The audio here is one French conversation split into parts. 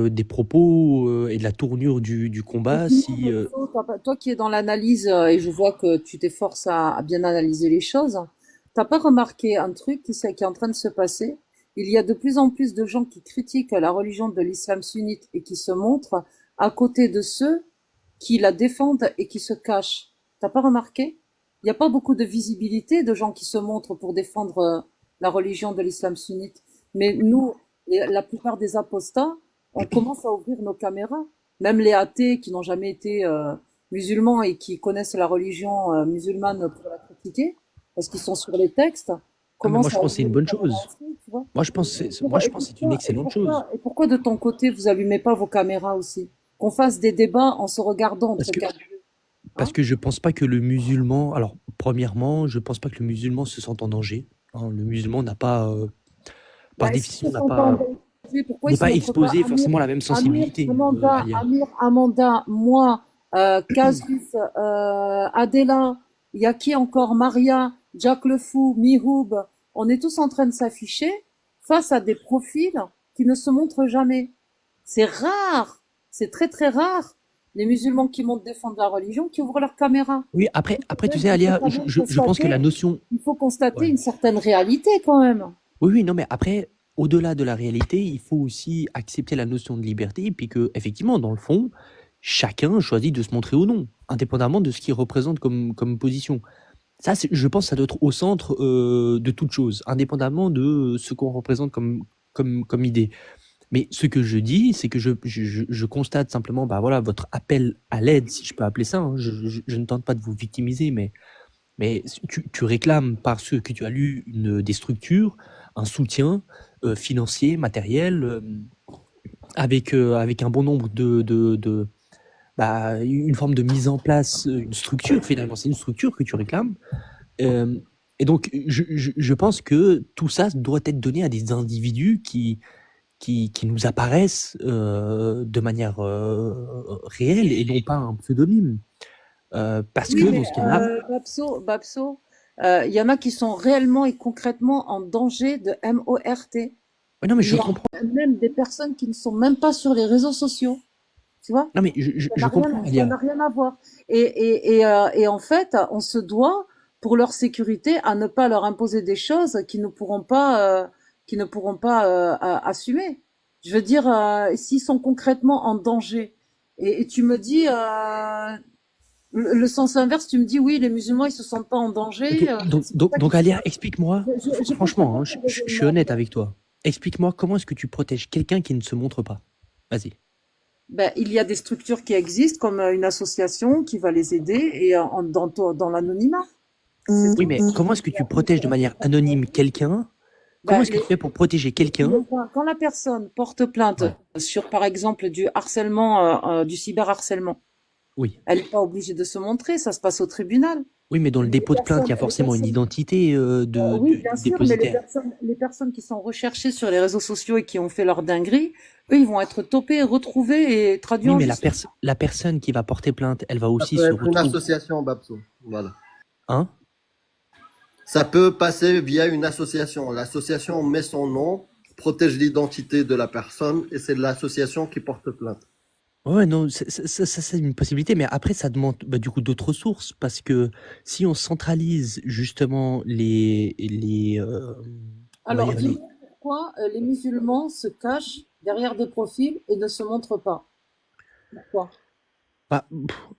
des propos et de la tournure du Et combat sinon, si Mathieu, toi qui es dans l'analyse, et je vois que tu t'efforces à bien analyser les choses, t'as pas remarqué un truc qui est en train de se passer? Il y a de plus en plus de gens qui critiquent la religion de l'islam sunnite et qui se montrent à côté de ceux qui la défendent et qui se cachent. T'as pas remarqué? Il n'y a pas beaucoup de visibilité de gens qui se montrent pour défendre la religion de l'islam sunnite. Mais nous, et la plupart des apostats, on commence à ouvrir nos caméras. Même les athées qui n'ont jamais été musulmans et qui connaissent la religion musulmane pour la critiquer, parce qu'ils sont sur les textes, ah mais moi commencent je à pense que c'est ouvrir une les bonne caméras chose. aussi, tu vois. Moi je pense que c'est une excellente chose Et pourquoi de ton côté vous allumez pas vos caméras aussi? Qu'on fasse des débats en se regardant parce entre que quatre yeux, parce hein? que je pense pas que le musulman, alors premièrement, je pense pas que le musulman se sente en danger, hein. Le musulman n'a pas par Ben, s'ils définition se sont pas engagés, pourquoi ils n'est se pas montrent pas exposé Amir, forcément à la même sensibilité, Alia. Amanda, moi, Casus, Adela, il y a qui encore? Maria, Jack le Fou, Mihoub, on est tous en train de s'afficher face à des profils qui ne se montrent jamais. C'est rare, c'est très très rare. Les musulmans qui montent défendre la religion, qui ouvrent leur caméra. Oui, après tu sais, Alia, je pense que la notion, Il faut constater ouais. une certaine réalité quand même. Oui, oui, non, mais après, au-delà de la réalité, il faut aussi accepter la notion de liberté, et puis que, effectivement, dans le fond, chacun choisit de se montrer ou non, indépendamment de ce qu'il représente comme position. Ça, je pense, que ça doit être au centre de toute chose, indépendamment de ce qu'on représente comme idée. Mais ce que je dis, c'est que je constate simplement, bah voilà, votre appel à l'aide, si je peux appeler ça, hein. Je ne tente pas de vous victimiser, mais tu réclames parce que tu as lu des structures, un soutien financier, matériel, avec un bon nombre bah, une forme de mise en place, une structure finalement, c'est une structure que tu réclames. Euh, et donc, je pense que tout ça doit être donné à des individus qui nous apparaissent de manière réelle et non pas un pseudonyme. Parce Oui, que dans mais ce cas-là, Babso, il y en a qui sont réellement et concrètement en danger de MORT. ouais, non mais Il je y a comprends. même des personnes qui ne sont même pas sur les réseaux sociaux, tu vois? Non mais je comprends, Ça Alia. n'a rien à voir. Et en fait, on se doit, pour leur sécurité, à ne pas leur imposer des choses qui ne pourront pas assumer. Je veux dire, s'ils sont concrètement en danger, et tu me dis, le sens inverse, tu me dis, oui, les musulmans, ils se sentent pas en Ok, danger. C'est pour ça donc Alia, explique-moi, je comprends franchement, pas hein, ton je suis raisonnement. honnête avec toi. Explique-moi comment est-ce que tu protèges quelqu'un qui ne se montre pas. Vas-y. Ben, il y a des structures qui existent, comme une association qui va les aider et dans l'anonymat. C'est Oui, tout. mais comment est-ce que tu protèges de manière anonyme quelqu'un? Comment Ben, est-ce que tu fais pour protéger quelqu'un? quand la personne porte plainte Ouais. sur, par exemple, du harcèlement, du cyberharcèlement, Oui. elle n'est pas obligée de se montrer, ça se passe au tribunal. Oui, mais dans le dépôt de plainte, il y a Les forcément une personnes, identité oui, bien du sûr, mais dépositaire. les personnes qui sont recherchées sur les réseaux sociaux et qui ont fait leur dinguerie, eux, ils vont être topés, retrouvés et traduits Oui, en mais justice. la personne qui va porter plainte, elle va Ça aussi peut se être une retrouver. association, Babso. Voilà. Hein? Ça peut passer via une association. L'association met son nom, protège l'identité de la personne et c'est l'association qui porte plainte. Ouais, non, c'est une possibilité, mais après, ça demande bah, du coup d'autres sources, parce que si on centralise justement on va Alors, dire dis-moi pourquoi les musulmans se cachent derrière des profils et ne se montrent pas. Pourquoi? bah,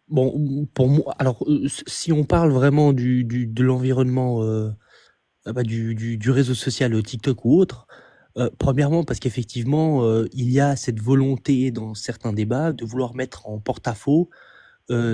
bon, pour moi, alors, si on parle vraiment de l'environnement, bah, du réseau social TikTok ou autre, premièrement, parce qu'effectivement, il y a cette volonté dans certains débats de vouloir mettre en porte-à-faux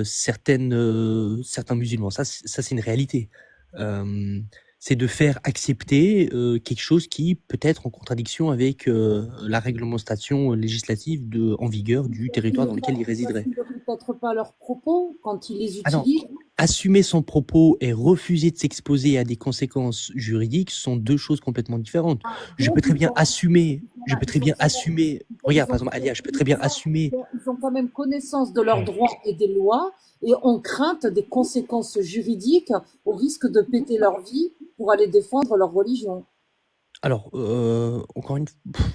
certains musulmans. Ça, c'est une réalité. Euh, c'est de faire accepter quelque chose qui peut être en contradiction avec la réglementation législative en vigueur du territoire dans lequel il Ils résiderait. n'assument peut-être pas leurs propos quand ils les Ah non, utilisent. assumer son propos et refuser de s'exposer à des conséquences juridiques sont deux choses complètement différentes. Je peux Donc, très bien assumer, je peux très bien assumer, regarde, ils par ont, exemple, Alia, je peux très bien assumer. ils ont quand même connaissance de leurs Ouais. droits et des lois et ont crainte des conséquences juridiques au risque de péter leur vie pour aller défendre leur religion. Alors, encore une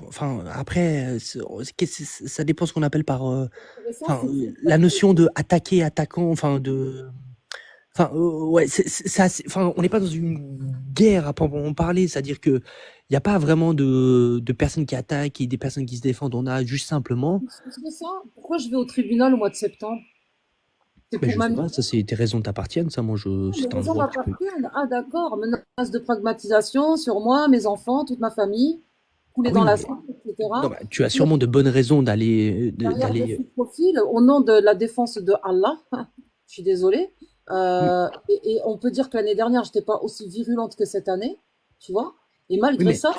enfin, après, ça dépend ce qu'on appelle par, Mais ça, enfin, c'est la notion de attaquer, attaquant, enfin de enfin, ouais, c'est assez enfin, on n'est pas dans une guerre à proprement parler, c'est-à-dire qu'il y a pas vraiment de personnes qui attaquent et des personnes qui se défendent. On a juste simplement c'est ça. Pourquoi je vais au tribunal au mois de septembre? C'est mais pour je sais pas, m'amuser. ça c'est tes raisons t'appartiennent, ça moi je Les c'est un raisons droit que tu peux m'appartiennent. Ah, d'accord. Menace de pragmatisation sur moi, mes enfants, toute ma famille, couler dans oui, la mais soupe, non, etc. bah, tu as sûrement de bonnes raisons d'aller, Derrière des d'aller, faux profils, au nom de la défense de Allah, je suis désolée. oui, Et on peut dire que l'année dernière, j'étais pas aussi virulente que cette année, tu vois. Et oui, malgré mais ça,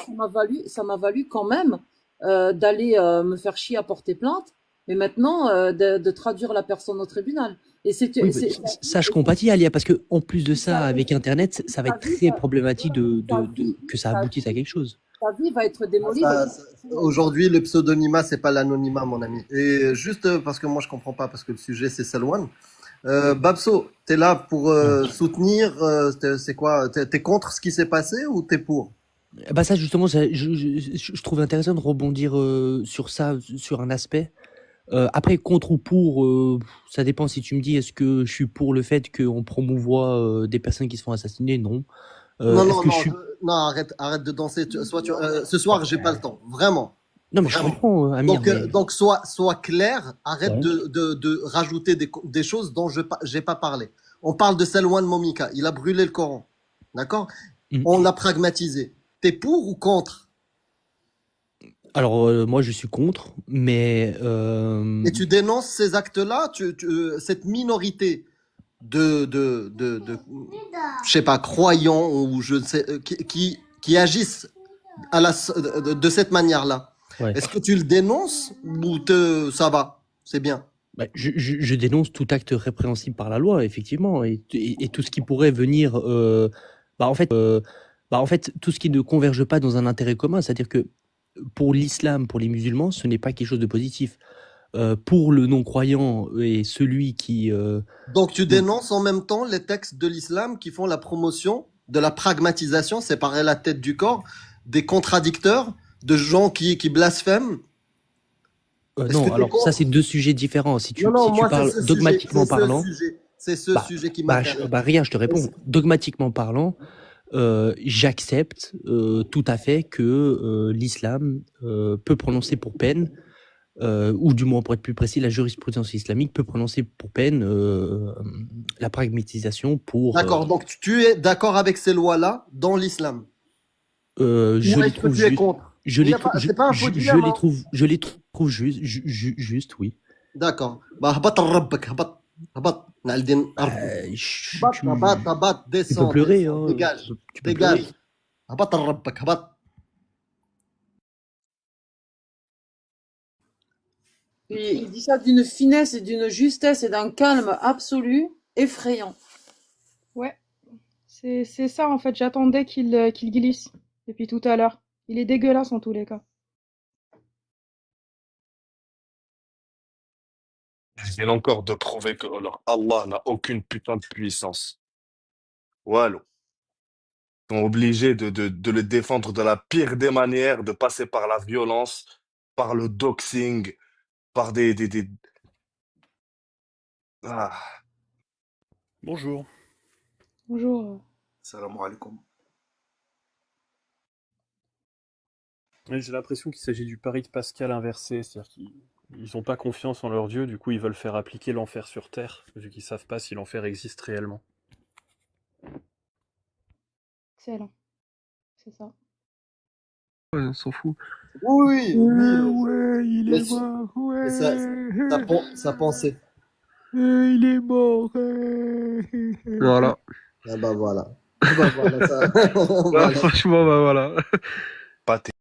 ça m'a valu quand même d'aller me faire chier à porter plainte, mais maintenant de traduire la personne au tribunal. Et oui, bah, ça je compatis Alia, parce que en plus de ça, ça, avec Internet, ça va ta être vie, très problématique ta vie, que ça ta aboutisse à vie, quelque chose. ta vie va être démolie. Aujourd'hui, le pseudonymat, c'est pas l'anonymat, mon ami. Et juste parce que moi, je comprends pas, parce que le sujet, c'est Selwan. Babso, t'es là pour Ouais. soutenir, c'est quoi? T'es contre ce qui s'est passé ou t'es pour? Bah ça justement, je trouve intéressant de rebondir sur ça, sur un aspect. Après, contre ou pour, ça dépend si tu me dis, est-ce que je suis pour le fait qu'on promouvoit des personnes qui se font assassiner? Non. Non, Est-ce non, que je non, suis... non, arrête de danser. Ce soir, j'ai pas le temps, vraiment, Non, mais je vraiment. comprends, Amir, mais... Donc sois clair, arrête Ouais. de rajouter des choses dont j'ai pas parlé. On parle de Selwan Momika, il a brûlé le Coran, d'accord? Mm. On l'a pragmatisé. T'es pour ou contre? Alors, moi, je suis contre, mais... Et tu dénonces ces actes-là, cette minorité je sais pas, croyants ou je ne sais, qui agissent de cette manière-là. ouais. Est-ce que tu le dénonces ou ça va, c'est bien? Bah, je dénonce tout acte répréhensible par la loi, effectivement, et tout ce qui pourrait venir, bah, en fait, tout ce qui ne converge pas dans un intérêt commun, c'est-à-dire que pour l'islam, pour les musulmans, ce n'est pas quelque chose de positif. Pour le non-croyant et celui qui, Donc tu donc, dénonces en même temps les textes de l'islam qui font la promotion de la pragmatisation, séparer la tête du corps, des contradicteurs, de gens qui blasphèment. Est-ce que non, tu es alors ça, c'est contre? deux sujets différents. Non, non, Si tu moi c'est parles ce sujet, dogmatiquement parlant, c'est ce bah, sujet qui m'intéresse. bah, rien, je te réponds. Dogmatiquement parlant, j'accepte tout à fait que l'islam peut prononcer pour peine, ou du moins pour être plus précis, la jurisprudence islamique peut prononcer pour peine la pragmatisation pour... D'accord, donc tu es d'accord avec ces lois-là dans l'islam. je Ou les est-ce que trouve tu es juste... contre? Il y a pas, c'est pas un faux dilemme, hein. je les trouve juste, oui. D'accord. Bah, هبط ربك هبط هبط نعلدين أرضه. هبط Tu peux descends, pleurer, descends, hein, dégage, tu peux pleurer. dégage. هبط ربك هبط. Il dit ça d'une finesse et d'une justesse et d'un calme absolu, effrayant. Ouais, c'est ça en fait, j'attendais qu'il glisse depuis tout à l'heure. Il est dégueulasse en tous les cas. Ils viennent encore de prouver que alors, Allah n'a aucune putain de puissance. Voilà. Ils sont obligés de le défendre de la pire des manières, de passer par la violence, par le doxing, par des... Ah, Bonjour. Bonjour. Salam alaikum. Ouais, j'ai l'impression qu'il s'agit du pari de Pascal inversé, c'est-à-dire qu'ils n'ont pas confiance en leur Dieu, du coup ils veulent faire appliquer l'enfer sur Terre, vu qu'ils savent pas si l'enfer existe réellement. Excellent, c'est ça. Ouais, on s'en fout. Oui, oui, Ouais, il mais, est mort, ouais. mais sa pensée. Il est mort. Voilà. Ah bah voilà. Ah bah voilà, ça. Bah, Voilà. franchement, bah voilà. pas